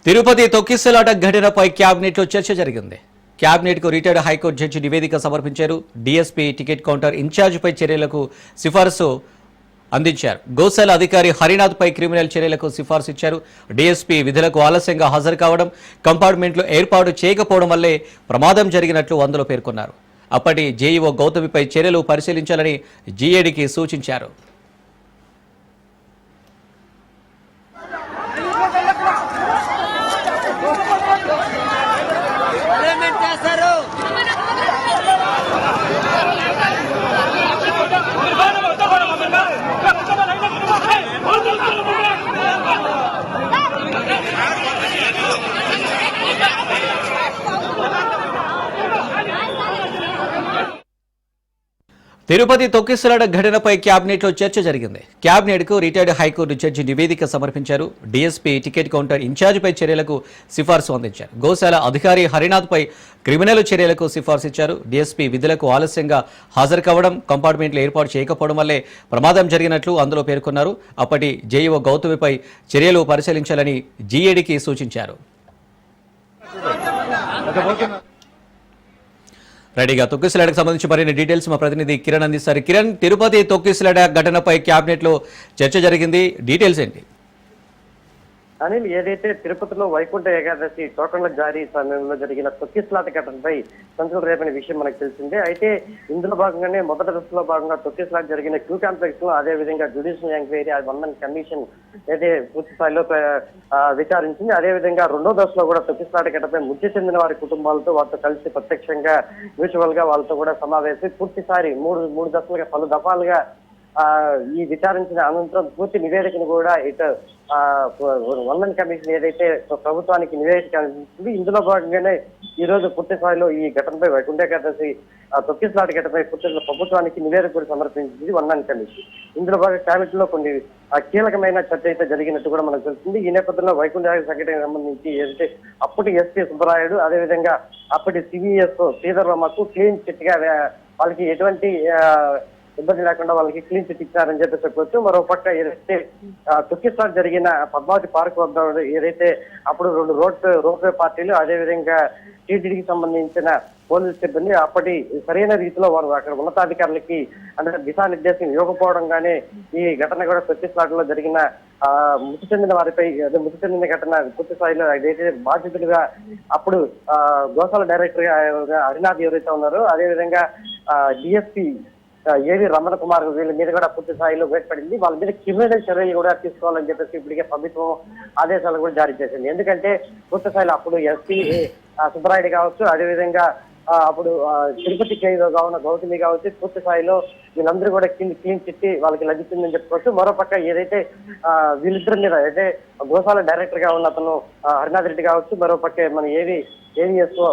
తిరుపతి తొక్కిసలాట ఘటనపై క్యాబినెట్లో చర్చ జరిగింది. క్యాబినెట్కు రిటైర్డ్ హైకోర్టు జడ్జి నివేదిక సమర్పించారు. డీఎస్పీ టికెట్ కౌంటర్ ఇన్ఛార్జిపై చర్యలకు సిఫార్సు అందించారు. గోశాల అధికారి హరినాథ్పై క్రిమినల్ చర్యలకు సిఫార్సు ఇచ్చారు. డీఎస్పీ విధులకు ఆలస్యంగా హాజరు కావడం, కంపార్ట్మెంట్లు ఏర్పాటు చేయకపోవడం వల్లే ప్రమాదం జరిగినట్లు అందులో పేర్కొన్నారు. అప్పటి జేఈఓ గౌతమిపై చర్యలు పరిశీలించాలని జీఏడీకి సూచించారు. తిరుపతి తొక్కిసలాట ఘటనపై క్యాబినెట్లో చర్చ జరిగింది. క్యాబినెట్కు రిటైర్డ్ హైకోర్టు జడ్జి నివేదిక సమర్పించారు. డీఎస్పీ టికెట్ కౌంటర్ ఇన్ఛార్జిపై చర్యలకు సిఫార్సు అందించారు. గోశాల అధికారి హరినాథ్పై క్రిమినల్ చర్యలకు సిఫార్సు ఇచ్చారు. డీఎస్పీ విధులకు ఆలస్యంగా హాజరు కావడం, కంపార్ట్మెంట్లు ఏర్పాటు చేయకపోవడం వల్లే ప్రమాదం జరిగినట్లు అందులో పేర్కొన్నారు. అప్పటి జేఈఓ గౌతమిపై చర్యలు పరిశీలించాలని జీఏడీకి సూచించారు. రెడీగా తొక్కిసలాటకు సంబంధించి మరిన్ని డీటెయిల్స్ మా ప్రతినిధి కిరణ్ అందిస్తారు. కిరణ్, తిరుపతి తొక్కిసలాట ఘటనపై క్యాబినెట్లో చర్చ జరిగింది, డీటెయిల్స్ ఏంటి? అనిల్, ఏదైతే తిరుపతిలో వైకుంఠ ఏకాదశి టోకన్ల జారీ సమయంలో జరిగిన తొక్కిసలాట ఘటనపై సంచలనం రేపిన విషయం మనకు తెలిసిందే. అయితే ఇందులో భాగంగానే మొదటి దశలో భాగంగా తొక్కిసలాట జరిగిన క్యూ కాంప్లెక్స్ లో అదేవిధంగా జ్యుడిషియల్ ఎంక్వైరీ వన్ కమిషన్ అయితే పూర్తి స్థాయిలో విచారించింది. అదేవిధంగా రెండో దశలో కూడా తొక్కిసలాట ఘటనపై మృతి చెందిన వారి కుటుంబాలతో వారితో కలిసి ప్రత్యక్షంగా మ్యూచువల్ గా వాళ్ళతో కూడా సమావేశం పూర్తిసారి మూడు దశలుగా పలు దఫాలుగా ఈ విచారించిన అనంతరం పూర్తి నివేదికను కూడా ఇటు వన్ కమిషన్ ఏదైతే ప్రభుత్వానికి నివేదిక అందించింది. ఇందులో భాగంగానే ఈ రోజు పూర్తి స్థాయిలో ఈ ఘటనపై వైకుంఠ ఏకాదశి తొక్కిసలాట ఘటనపై పూర్తి ప్రభుత్వానికి నివేదిక కూడా సమర్పించింది వన్ కమిషన్. ఇందులో భాగంగా క్యాబినెట్ లో కొన్ని కీలకమైన చర్చ అయితే జరిగినట్టు కూడా మనకు తెలుస్తుంది. ఈ నేపథ్యంలో వైకుంఠ ఏకాదశి సంఘటనకు సంబంధించి ఏదైతే అప్పటి ఎస్పీ సుబ్బరాయుడు అదేవిధంగా అప్పటి సివిఎస్ శ్రీధర్ వర్మకు క్లీన్ చిట్ గా వాళ్ళకి ఎటువంటి ఇబ్బంది లేకుండా వాళ్ళకి క్లీన్ చిట్ ఇచ్చారని చెప్పి చెప్పవచ్చు. మరో పక్క ఏదైతే తొక్కిసలాట జరిగిన పద్మావతి పార్క్ వద్ద ఏదైతే అప్పుడు 2 రోప్వే పార్టీలు అదేవిధంగా టీటీడీకి సంబంధించిన పోలీసు సిబ్బంది అప్పటి సరైన రీతిలో వారు అక్కడ ఉన్నతాధికారులకి అంటే దిశానిర్దేశం ఇవ్వకపోవడంగానే ఈ ఘటన కూడా తొక్కిసలాటలో జరిగిన మృతి చెందిన వారిపై మృతి చెందిన ఘటన పూర్తి స్థాయిలో ఏదైతే బాధితులుగా అప్పుడు గోశాల డైరెక్టర్ గా హరినాథ్ ఎవరైతే ఉన్నారో అదేవిధంగా డిఎస్పీ ఏవి రమణ కుమార్ వీళ్ళ మీద కూడా పూర్తి స్థాయిలో వేటపడింది. వాళ్ళ మీద క్రిమినల్ చర్యలు కూడా తీసుకోవాలని చెప్పేసి ఇప్పటికే ప్రభుత్వం ఆదేశాలు కూడా జారీ చేసింది. ఎందుకంటే పూర్తి స్థాయిలో అప్పుడు ఎస్పీ సుబ్బరాయుడు కావచ్చు అదేవిధంగా అప్పుడు తిరుపతి కేగా ఉన్న గౌతమి కావచ్చు పూర్తి స్థాయిలో వీళ్ళందరూ కూడా క్లీన్ చిట్టి వాళ్ళకి లభిస్తుందని చెప్పుకోవచ్చు. మరోపక్క ఏదైతే వీళ్ళిద్దరి మీద అయితే గోశాల డైరెక్టర్ గా ఉన్న అతను హరినాథ్ రెడ్డి కావచ్చు మరోపక్క మన ఏవిఎస్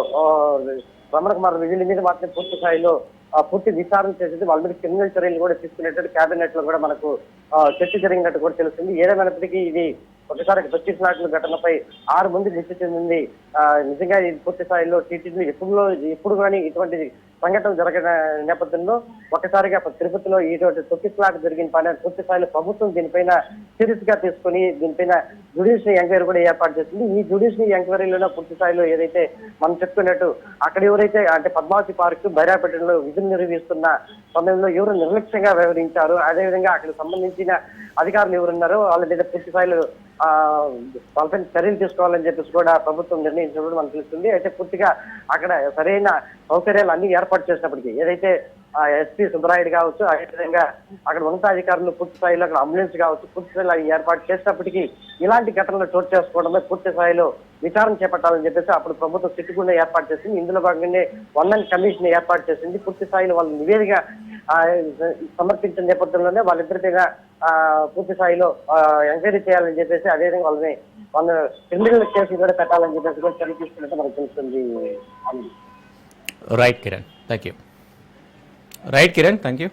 రమణ కుమార్ వీళ్ళ మీద మాత్రం పూర్తి స్థాయిలో పూర్తి విచారణ చేసేది వాళ్ళ మీద క్రిమినల్ చర్యలు కూడా తీసుకునేటట్టు కేబినెట్ లో కూడా మనకు చర్చ జరిగినట్టు కూడా తెలుస్తుంది. ఏదేమైనప్పటికీ ఇది ఒకసారి తొక్కిసలాట ఘటనపై 6 మంది మృతి చెందింది. నిజంగా ఇది పూర్తి స్థాయిలో టీటీడీ ఎప్పుడు కానీ ఇటువంటి సంఘటన జరిగిన నేపథ్యంలో ఒకసారిగా తిరుపతిలో ఇటువంటి తొక్కిసలాట జరిగిన పని పూర్తి స్థాయిలో ప్రభుత్వం దీనిపైన సీరియస్ గా తీసుకుని దీనిపైన జ్యుడిషియల్ ఎంక్వైరీ కూడా ఏర్పాటు చేసింది. ఈ జ్యుడిషియల్ ఎంక్వైరీలో పూర్తి స్థాయిలో ఏదైతే మనం చెప్పుకున్నట్టు అక్కడ ఎవరైతే అంటే పద్మావతి పార్క్ బైరాపేటలో విధులు నిర్వహిస్తున్న సమయంలో ఎవరు నిర్లక్ష్యంగా వ్యవహరించారు అదేవిధంగా అక్కడ సంబంధించిన అధికారులు ఎవరున్నారో వాళ్ళ మీద పూర్తి స్థాయిలో వాళ్ళపై చర్యలు తీసుకోవాలని చెప్పేసి కూడా ప్రభుత్వం నిర్ణయించినప్పుడు మనకు తెలుస్తుంది. అయితే పూర్తిగా అక్కడ సరైన సౌకర్యాలు అన్ని ఏర్పాటు చేసినప్పటికీ ఏదైతే ఎస్పీ సుబ్బరాయుడు కావచ్చు అదేవిధంగా అక్కడ ఉన్నతాధికారులు పూర్తి స్థాయిలో అక్కడ అంబులెన్స్ కావచ్చు పూర్తి స్థాయిలో ఏర్పాటు చేసినప్పటికీ ఇలాంటి ఘటనలు చోటు చేసుకోవడమే పూర్తి స్థాయిలో విచారణ చేపట్టాలని చెప్పేసి అప్పుడు ప్రభుత్వం సిట్టుకుండా ఏర్పాటు చేసింది. ఇందులో భాగంగానే వన్ కమిషన్ ఏర్పాటు చేసింది. పూర్తి స్థాయిలో వాళ్ళు నివేదిక సమర్పించిన నేపథ్యంలోనే వాళ్ళిద్దరిపైన పూర్తి స్థాయిలో ఎంక్వైరీ చేయాలని చెప్పేసి అదేవిధంగా వాళ్ళ క్రిమినల్ కేసులు కూడా పెట్టాలని చెప్పేసి కూడా చర్య తీసుకున్నట్టు మనకు తెలుస్తుంది. Right Kiran, thank you.